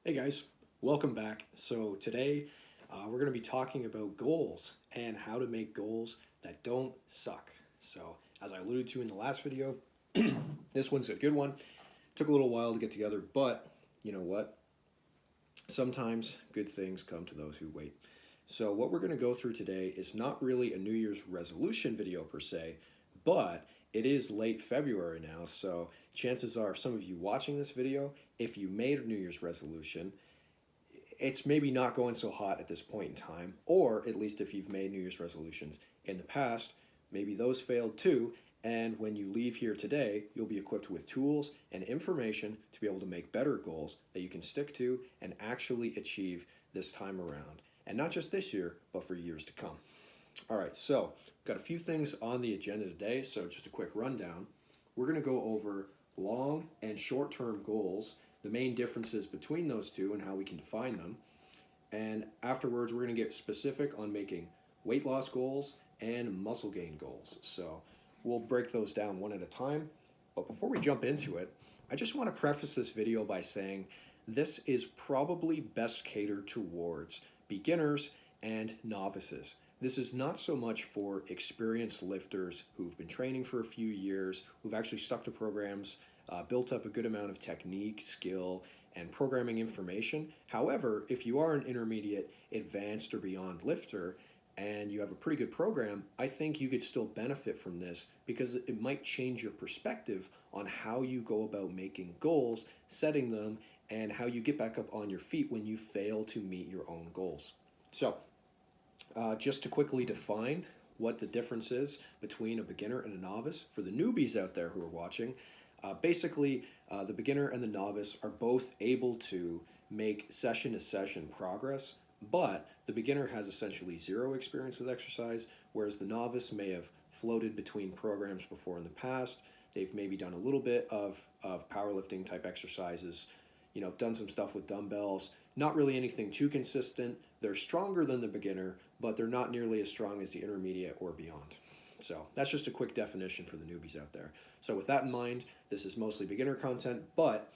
Hey guys, welcome back. So today we're going to be talking about goals and how to make goals that don't suck. So as I alluded to in the last video, this one's a good one. Took a little while to get together, but you know what? Sometimes good things come to those who wait. So what we're going to go through today is not really a New Year's resolution video per se, but it is late February now, so chances are some of you watching this video, if you made a New Year's resolution, it's maybe not going so hot at this point in time, or at least if you've made New Year's resolutions in the past, maybe those failed too, and when you leave here today, you'll be equipped with tools and information to be able to make better goals that you can stick to and actually achieve this time around. And not just this year, but for years to come. All right, so got a few things on the agenda today, so just a quick rundown. We're going to go over long and short-term goals, the main differences between those two and how we can define them. And afterwards, we're going to get specific on making weight loss goals and muscle gain goals. So we'll break those down one at a time. But before we jump into it, I just want to preface this video by saying this is probably best catered towards beginners and novices. This is not so much for experienced lifters who've been training for a few years, who've actually stuck to programs, built up a good amount of technique, skill, and programming information. However, if you are an intermediate, advanced, or beyond lifter, and you have a pretty good program, I think you could still benefit from this because it might change your perspective on how you go about making goals, setting them, and how you get back up on your feet when you fail to meet your own goals. So, just to quickly define what the difference is between a beginner and a novice for the newbies out there who are watching, basically the beginner and the novice are both able to make session to session progress, but the beginner has essentially zero experience with exercise, whereas the novice may have floated between programs before in the past. They've maybe done a little bit of powerlifting type exercises, done some stuff with dumbbells, not really anything too consistent. They're stronger than the beginner, but they're not nearly as strong as the intermediate or beyond. So that's just a quick definition for the newbies out there. So with that in mind, this is mostly beginner content, but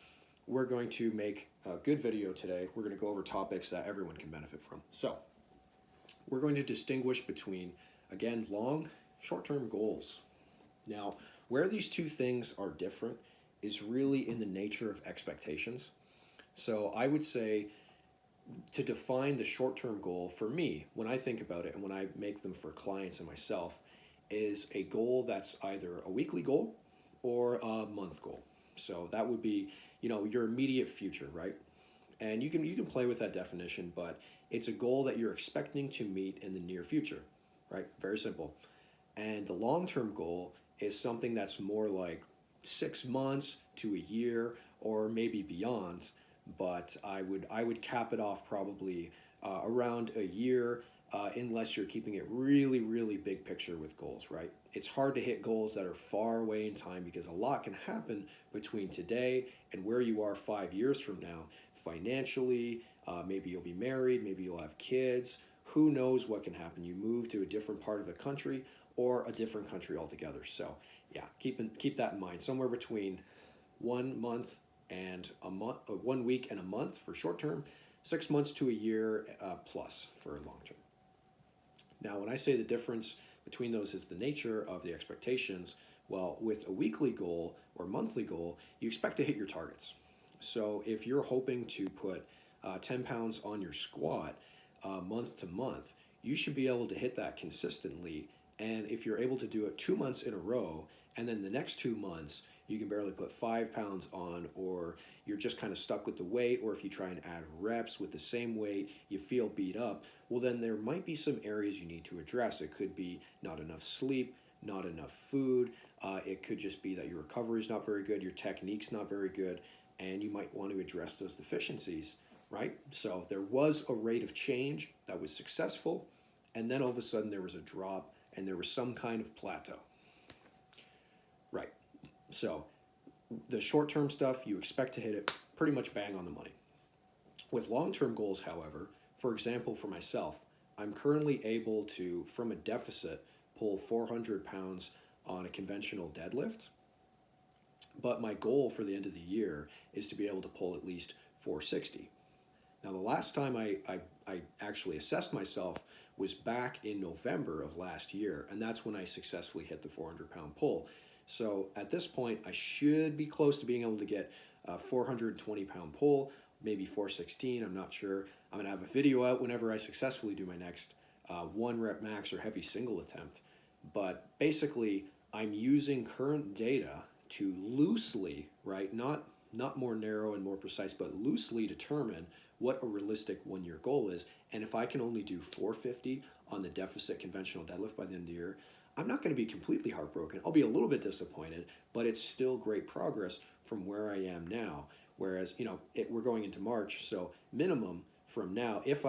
we're going to make a good video today. We're going to go over topics that everyone can benefit from. So we're going to distinguish between, again, long, short-term goals. Now, where these two things are different is really in the nature of expectations. So I would say to define the short-term goal for me, when I think about it and when I make them for clients and myself, is a goal that's either a weekly goal or a month goal. So that would be, your immediate future, right? And you can play with that definition, but it's a goal that you're expecting to meet in the near future, right? Very simple. And the long-term goal is something that's more like 6 months to a year or maybe beyond, but I would cap it off probably around a year, unless you're keeping it really, really big picture with goals, right? It's hard to hit goals that are far away in time because a lot can happen between today and where you are 5 years from now. Financially, maybe you'll be married, maybe you'll have kids. Who knows what can happen? You move to a different part of the country or a different country altogether. So yeah, keep that in mind. Somewhere between 1 month and a month, 1 week and a month for short term, 6 months to a year plus for long term. Now, when I say the difference between those is the nature of the expectations, well, with a weekly goal or monthly goal, you expect to hit your targets. So if you're hoping to put 10 pounds on your squat month to month, you should be able to hit that consistently. And if you're able to do it 2 months in a row, and then the next 2 months, you can barely put 5 pounds on, or you're just kind of stuck with the weight, or if you try and add reps with the same weight, you feel beat up, well, then there might be some areas you need to address. It could be not enough sleep, not enough food. It could just be that your recovery is not very good, your technique's not very good, and you might want to address those deficiencies, right? So there was a rate of change that was successful, and then all of a sudden there was a drop, and there was some kind of plateau. Right. So the short-term stuff, you expect to hit it pretty much bang on the money. With long-term goals, however, for example, for myself, I'm currently able to, from a deficit, pull 400 pounds on a conventional deadlift. But my goal for the end of the year is to be able to pull at least 460. Now, the last time I actually assessed myself was back in November of last year, and that's when I successfully hit the 400-pound pull. So at this point, I should be close to being able to get a 420-pound pull, maybe 416, I'm not sure. I'm going to have a video out whenever I successfully do my next 1 rep max or heavy single attempt. But basically, I'm using current data to loosely, right, not more narrow and more precise, but loosely determine what a realistic 1 year goal is. And if I can only do 450 on the deficit conventional deadlift by the end of the year, I'm not going to be completely heartbroken. I'll be a little bit disappointed, but it's still great progress from where I am now. Whereas, we're going into March, so minimum from now, if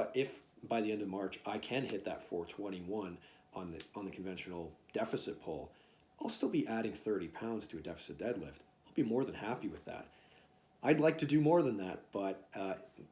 by the end of March I can hit that 421 on the conventional deficit pull, I'll still be adding 30 pounds to a deficit deadlift. I'll be more than happy with that. I'd like to do more than that, but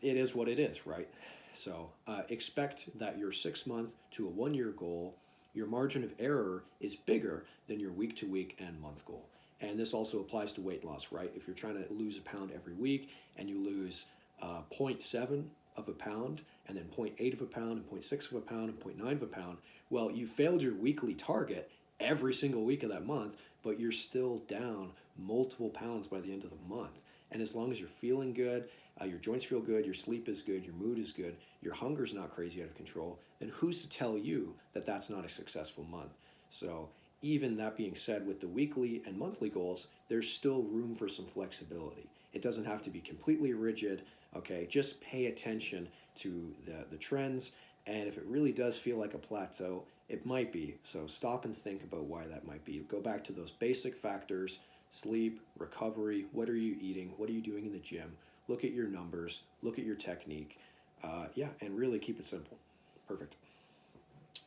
it is what it is, right? So expect that your 6-month to a 1 year goal, your margin of error is bigger than your week-to-week and month goal. And this also applies to weight loss, right? If you're trying to lose a pound every week and you lose 0.7 of a pound and then 0.8 of a pound and 0.6 of a pound and 0.9 of a pound, well, you failed your weekly target every single week of that month, but you're still down multiple pounds by the end of the month. And as long as you're feeling good, your joints feel good, your sleep is good, your mood is good, your hunger's not crazy out of control, then who's to tell you that that's not a successful month? So even that being said, with the weekly and monthly goals, there's still room for some flexibility. It doesn't have to be completely rigid, okay? Just pay attention to the trends, and if it really does feel like a plateau, it might be. So stop and think about why that might be. Go back to those basic factors: sleep, recovery, what are you eating, what are you doing in the gym, look at your numbers, look at your technique, and really keep it simple. Perfect.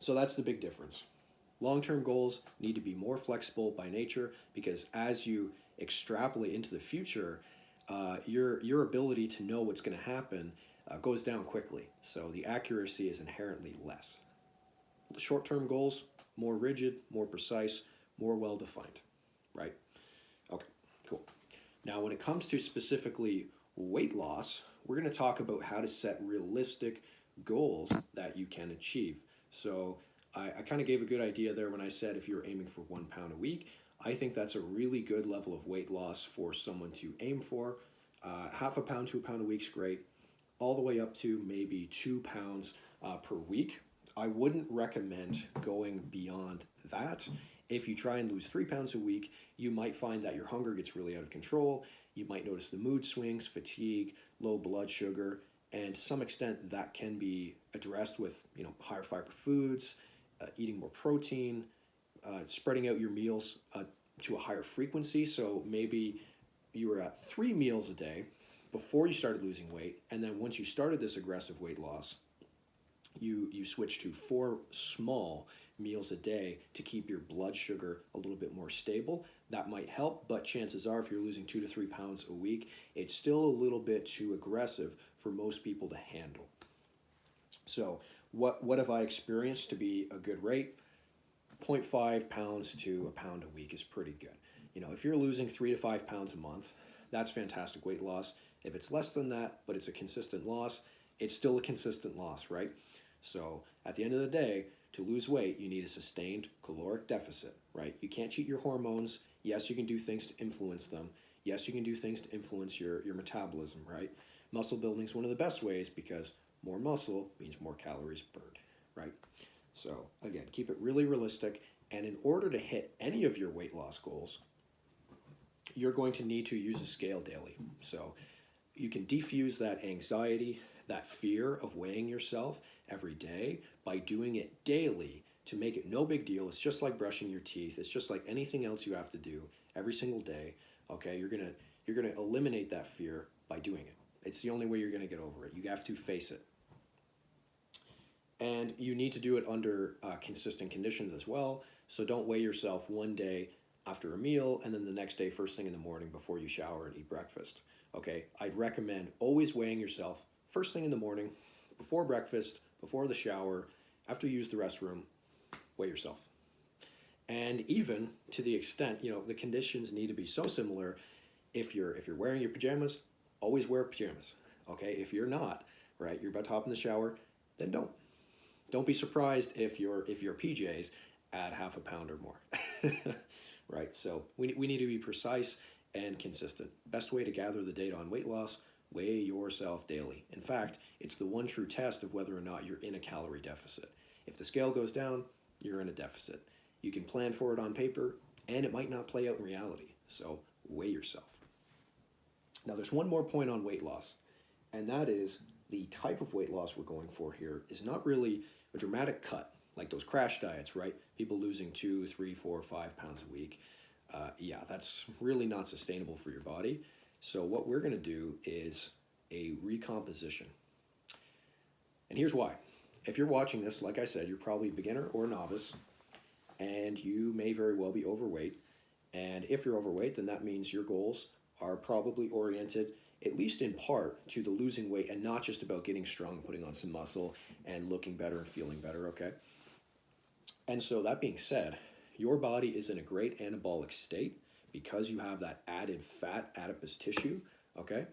So that's the big difference. Long-term goals need to be more flexible by nature, because as you extrapolate into the future, your ability to know what's going to happen goes down quickly. So the accuracy is inherently less. Short-term goals, more rigid, more precise, more well-defined, right? Okay, cool. Now, when it comes to specifically weight loss, we're going to talk about how to set realistic goals that you can achieve. So I kind of gave a good idea there when I said if you're aiming for 1 pound a week. I think that's a really good level of weight loss for someone to aim for. Half a pound to a pound a week is great, all the way up to maybe 2 pounds per week. I wouldn't recommend going beyond that. If you try and lose 3 pounds a week, you might find that your hunger gets really out of control. You might notice the mood swings, fatigue, low blood sugar, and to some extent that can be addressed with higher fiber foods, eating more protein, spreading out your meals to a higher frequency. So maybe you were at 3 meals a day before you started losing weight, and then once you started this aggressive weight loss, you switch to 4 small meals a day to keep your blood sugar a little bit more stable. That might help, but chances are if you're losing 2 to 3 pounds a week, it's still a little bit too aggressive for most people to handle. So what have I experienced to be a good rate? 0.5 pounds to a pound a week is pretty good. If you're losing 3 to 5 pounds a month, that's fantastic weight loss. If it's less than that, but it's a consistent loss, it's still a consistent loss, right? So at the end of the day, to lose weight, you need a sustained caloric deficit, right? You can't cheat your hormones. Yes, you can do things to influence them. Yes, you can do things to influence your metabolism, right? Muscle building is one of the best ways, because more muscle means more calories burned, right? So again, keep it really realistic. And in order to hit any of your weight loss goals, you're going to need to use a scale daily. So you can defuse that anxiety, that fear of weighing yourself every day by doing it daily to make it no big deal. It's just like brushing your teeth. It's just like anything else you have to do every single day. Okay, you're gonna eliminate that fear by doing it. It's the only way you're gonna get over it. You have to face it. And you need to do it under consistent conditions as well. So don't weigh yourself one day after a meal and then the next day first thing in the morning before you shower and eat breakfast. Okay, I'd recommend always weighing yourself first thing in the morning, before breakfast, before the shower, after you use the restroom. Weigh yourself. And even to the extent, the conditions need to be so similar. If you're wearing your pajamas, always wear pajamas. Okay, if you're not, right? You're about to hop in the shower, then don't. Don't be surprised if your PJs add half a pound or more, right? So we need to be precise and consistent. Best way to gather the data on weight loss, weigh yourself daily. In fact, it's the one true test of whether or not you're in a calorie deficit. If the scale goes down, you're in a deficit. You can plan for it on paper, and it might not play out in reality. So weigh yourself. Now, there's one more point on weight loss, and that is the type of weight loss we're going for here is not really a dramatic cut, like those crash diets, right? People losing 2, 3, 4, 5 pounds a week. Yeah, that's really not sustainable for your body. So what we're going to do is a recomposition. And here's why. If you're watching this, like I said, you're probably a beginner or a novice, and you may very well be overweight. And if you're overweight, then that means your goals are probably oriented, at least in part, to the losing weight and not just about getting strong, putting on some muscle, and looking better and feeling better, okay? And so that being said, your body is in a great anabolic state because you have that added fat adipose tissue, okay?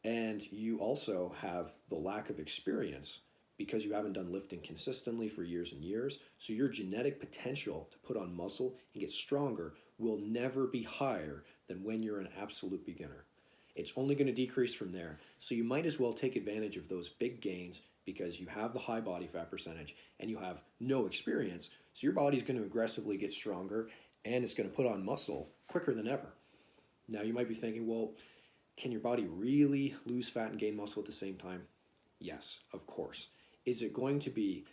And you also have the lack of experience because you haven't done lifting consistently for years and years. So your genetic potential to put on muscle and get stronger will never be higher than when you're an absolute beginner. It's only going to decrease from there. So you might as well take advantage of those big gains because you have the high body fat percentage and you have no experience. So your body's going to aggressively get stronger and it's going to put on muscle quicker than ever. Now you might be thinking, well, can your body really lose fat and gain muscle at the same time? Yes, of course. Is it going to be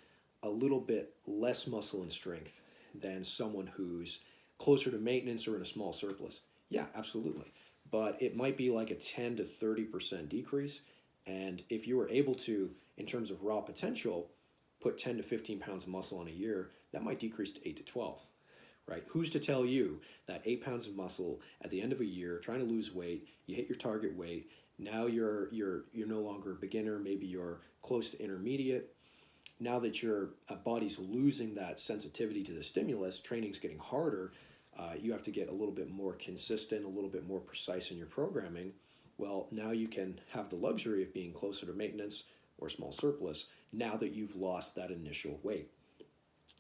a little bit less muscle and strength than someone who's closer to maintenance or in a small surplus? Yeah, absolutely. But it might be like a 10 to 30% decrease. And if you were able to, in terms of raw potential, put 10 to 15 pounds of muscle on a year, that might decrease to 8 to 12, right? Who's to tell you that 8 pounds of muscle at the end of a year, trying to lose weight, you hit your target weight, now you're no longer a beginner, maybe you're close to intermediate. Now that your body's losing that sensitivity to the stimulus, training's getting harder, you have to get a little bit more consistent, a little bit more precise in your programming. Well, now you can have the luxury of being closer to maintenance or small surplus now that you've lost that initial weight.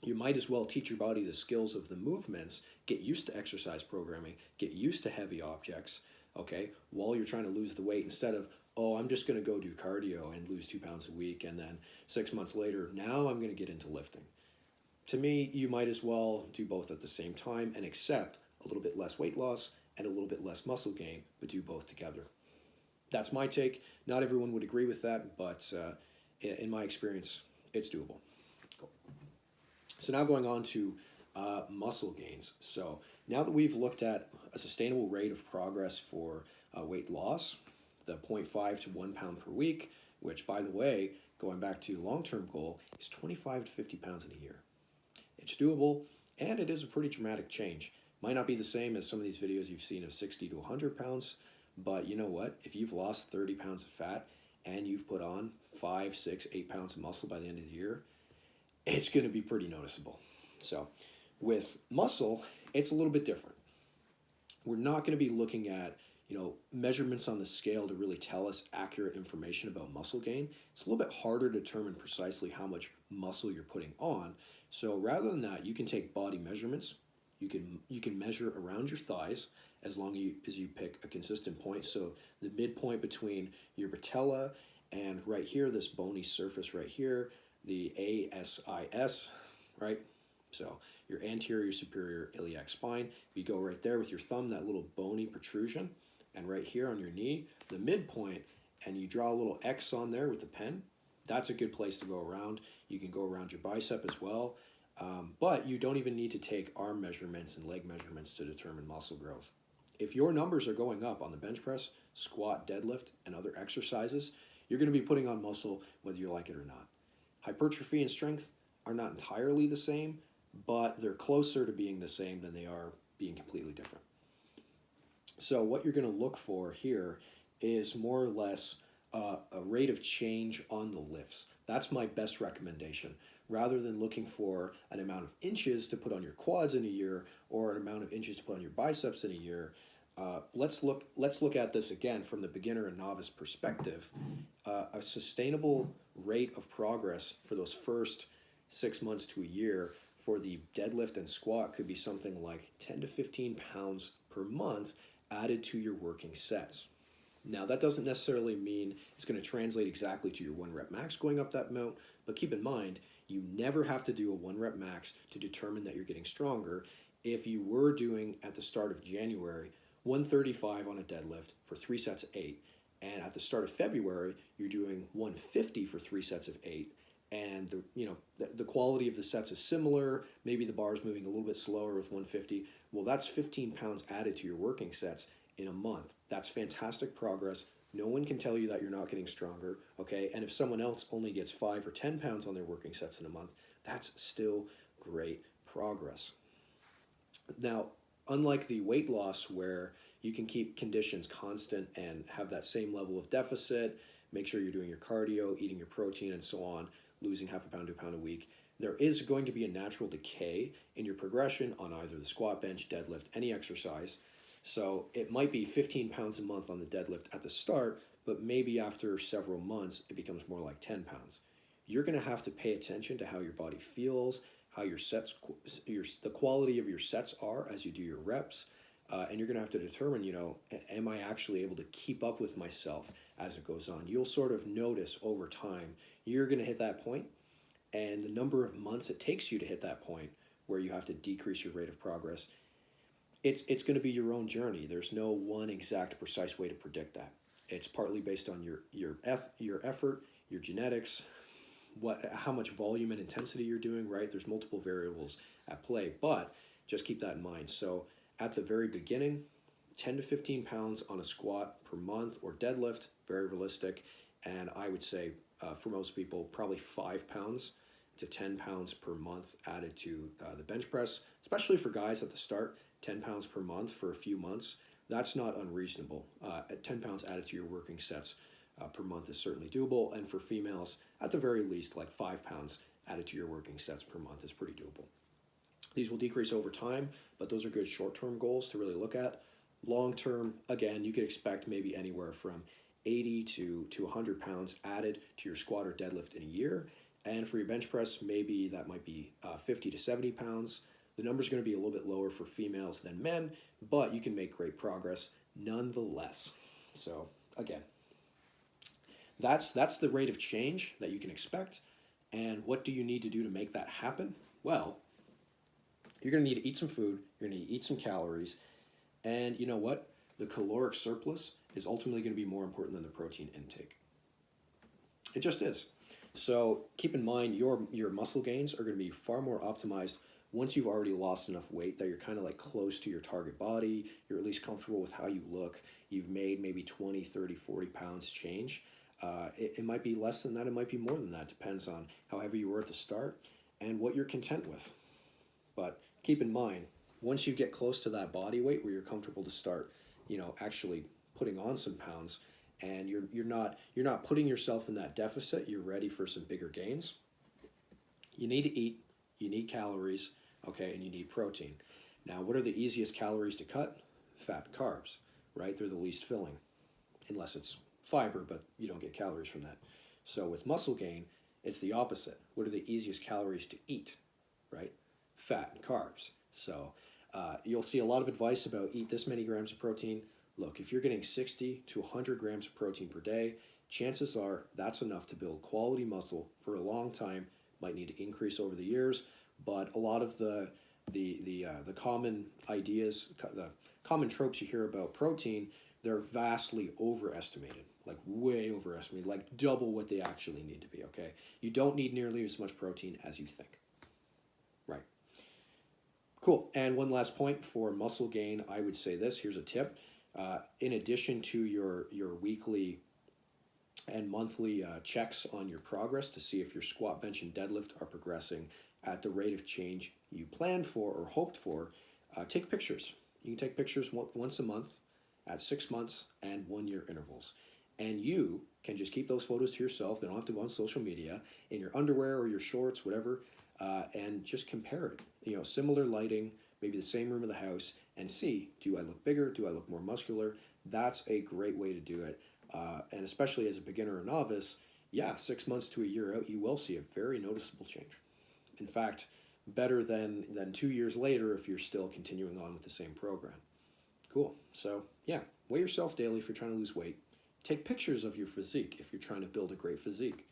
You might as well teach your body the skills of the movements, get used to exercise programming, get used to heavy objects, okay, while you're trying to lose the weight instead of, oh, I'm just going to go do cardio and lose 2 pounds a week, and then 6 months later, now I'm going to get into lifting. To me, you might as well do both at the same time and accept a little bit less weight loss and a little bit less muscle gain, but do both together. That's my take. Not everyone would agree with that, but in my experience, it's doable. Cool. So now going on to muscle gains. So now that we've looked at a sustainable rate of progress for weight loss, the 0.5 to 1 pound per week, which, by the way, going back to long-term goal, is 25 to 50 pounds in a year. It's doable, and it is a pretty dramatic change. Might not be the same as some of these videos you've seen of 60 to 100 pounds, but you know what? If you've lost 30 pounds of fat and you've put on 5, 6, 8 pounds of muscle by the end of the year, it's going to be pretty noticeable. So with muscle, it's a little bit different. We're not going to be looking at measurements on the scale to really tell us accurate information about muscle gain. It's a little bit harder to determine precisely how much muscle you're putting on. So rather than that, you can take body measurements. You can measure around your thighs as long as you pick a consistent point. So the midpoint between your patella and right here, this bony surface right here, the ASIS, right? So your anterior superior iliac spine, you go right there with your thumb, that little bony protrusion, and right here on your knee, the midpoint, and you draw a little X on there with the pen. That's a good place to go around. You can go around your bicep as well, but you don't even need to take arm measurements and leg measurements to determine muscle growth. If your numbers are going up on the bench press, squat, deadlift, and other exercises, you're going to be putting on muscle whether you like it or not. Hypertrophy and strength are not entirely the same, but they're closer to being the same than they are being completely different. So what you're going to look for here is more or less a rate of change on the lifts. That's my best recommendation. Rather than looking for an amount of inches to put on your quads in a year or an amount of inches to put on your biceps in a year, let's look at this again from the beginner and novice perspective. A sustainable rate of progress for those first 6 months to a year for the deadlift and squat could be something like 10 to 15 pounds per month added to your working sets. Now, that doesn't necessarily mean it's going to translate exactly to your 1 rep max going up that amount, but keep in mind, you never have to do a 1 rep max to determine that you're getting stronger. If you were doing at the start of January 135 on a deadlift for 3 sets of 8, and at the start of February you're doing 150 for 3 sets of 8, and the quality of the sets is similar, maybe the bar is moving a little bit slower with 150, well, that's 15 pounds added to your working sets in a month. That's fantastic progress. No one can tell you that you're not getting stronger, okay? And if someone else only gets 5 or 10 pounds on their working sets in a month, that's still great progress. Now, unlike the weight loss where you can keep conditions constant and have that same level of deficit, make sure you're doing your cardio, eating your protein, and so on, losing half a pound to a pound a week, there is going to be a natural decay in your progression on either the squat, bench, deadlift, any exercise. So it might be 15 pounds a month on the deadlift at the start, but maybe after several months, it becomes more like 10 pounds. You're going to have to pay attention to how your body feels, how your sets, the quality of your sets are as you do your reps, and you're going to have to determine, am I actually able to keep up with myself as it goes on? You'll sort of notice over time, you're going to hit that point, and the number of months it takes you to hit that point where you have to decrease your rate of progress, it's going to be your own journey. There's no one exact precise way to predict that. It's partly based on your effort, your genetics, how much volume and intensity you're doing, right? There's multiple variables at play, but just keep that in mind. So at the very beginning, 10 to 15 pounds on a squat per month or deadlift, very realistic. And I would say for most people, probably 5 pounds to 10 pounds per month added to the bench press, especially for guys at the start, 10 pounds per month for a few months. That's not unreasonable. At 10 pounds added to your working sets per month is certainly doable. And for females, at the very least, like 5 pounds added to your working sets per month is pretty doable. These will decrease over time, but those are good short-term goals to really look at. Long-term, again, you could expect maybe anywhere from 80 to 100 pounds added to your squat or deadlift in a year. And for your bench press, maybe that might be 50 to 70 pounds. The number's going to be a little bit lower for females than men, but you can make great progress nonetheless. So again, that's the rate of change that you can expect. And what do you need to do to make that happen? Well, you're going to need to eat some food, you're going to eat some calories, and you know what? The caloric surplus is ultimately going to be more important than the protein intake. It just is. So keep in mind your muscle gains are going to be far more optimized once you've already lost enough weight that you're kind of like close to your target body, you're at least comfortable with how you look, you've made maybe 20, 30, 40 pounds change. It might be less than that, it might be more than that, depends on how heavy you were at the start and what you're content with. But keep in mind, once you get close to that body weight where you're comfortable to start, actually putting on some pounds, and you're not putting yourself in that deficit, you're ready for some bigger gains. You need to eat, you need calories, okay, and you need protein. Now, what are the easiest calories to cut? Fat and carbs, right? They're the least filling, unless it's fiber, but you don't get calories from that. So with muscle gain, it's the opposite. What are the easiest calories to eat, right? Fat and carbs. So you'll see a lot of advice about eat this many grams of protein. Look, if you're getting 60 to 100 grams of protein per day, chances are that's enough to build quality muscle for a long time. Might need to increase over the years, but a lot of the common ideas, the common tropes you hear about protein, they're vastly overestimated, like way overestimated, like double what they actually need to be, okay? You don't need nearly as much protein as you think. Right. Cool. And one last point for muscle gain, I would say this. Here's a tip. In addition to your weekly and monthly checks on your progress to see if your squat, bench, and deadlift are progressing at the rate of change you planned for or hoped for, take pictures. You can take pictures once a month at 6 months and 1 year intervals. And you can just keep those photos to yourself. They don't have to go on social media, in your underwear or your shorts, whatever, and just compare it. Similar lighting, maybe the same room of the house, and see, do I look bigger? Do I look more muscular? That's a great way to do it. And especially as a beginner or novice, yeah, 6 months to a year out, you will see a very noticeable change. In fact, better than 2 years later if you're still continuing on with the same program. Cool. So yeah, weigh yourself daily if you're trying to lose weight. Take pictures of your physique if you're trying to build a great physique.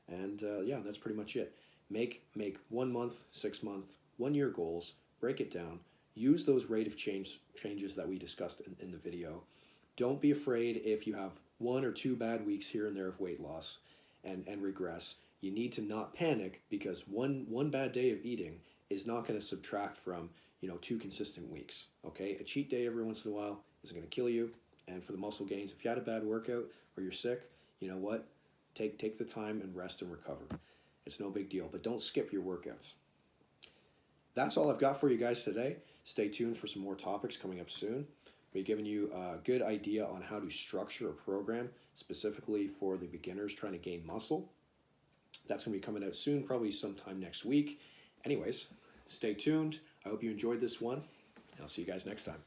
And yeah, that's pretty much it. Make 1 month, 6 month, 1 year goals. Break it down. Use those rate of changes that we discussed in the video. Don't be afraid if you have 1 or 2 bad weeks here and there of weight loss and regress. You need to not panic, because one bad day of eating is not going to subtract from 2 consistent weeks. Okay, a cheat day every once in a while isn't going to kill you. And for the muscle gains, if you had a bad workout or you're sick, you know what? Take the time and rest and recover. It's no big deal, but don't skip your workouts. That's all I've got for you guys today. Stay tuned for some more topics coming up soon. We're giving you a good idea on how to structure a program specifically for the beginners trying to gain muscle. That's going to be coming out soon, probably sometime next week. Anyways, stay tuned. I hope you enjoyed this one, and I'll see you guys next time.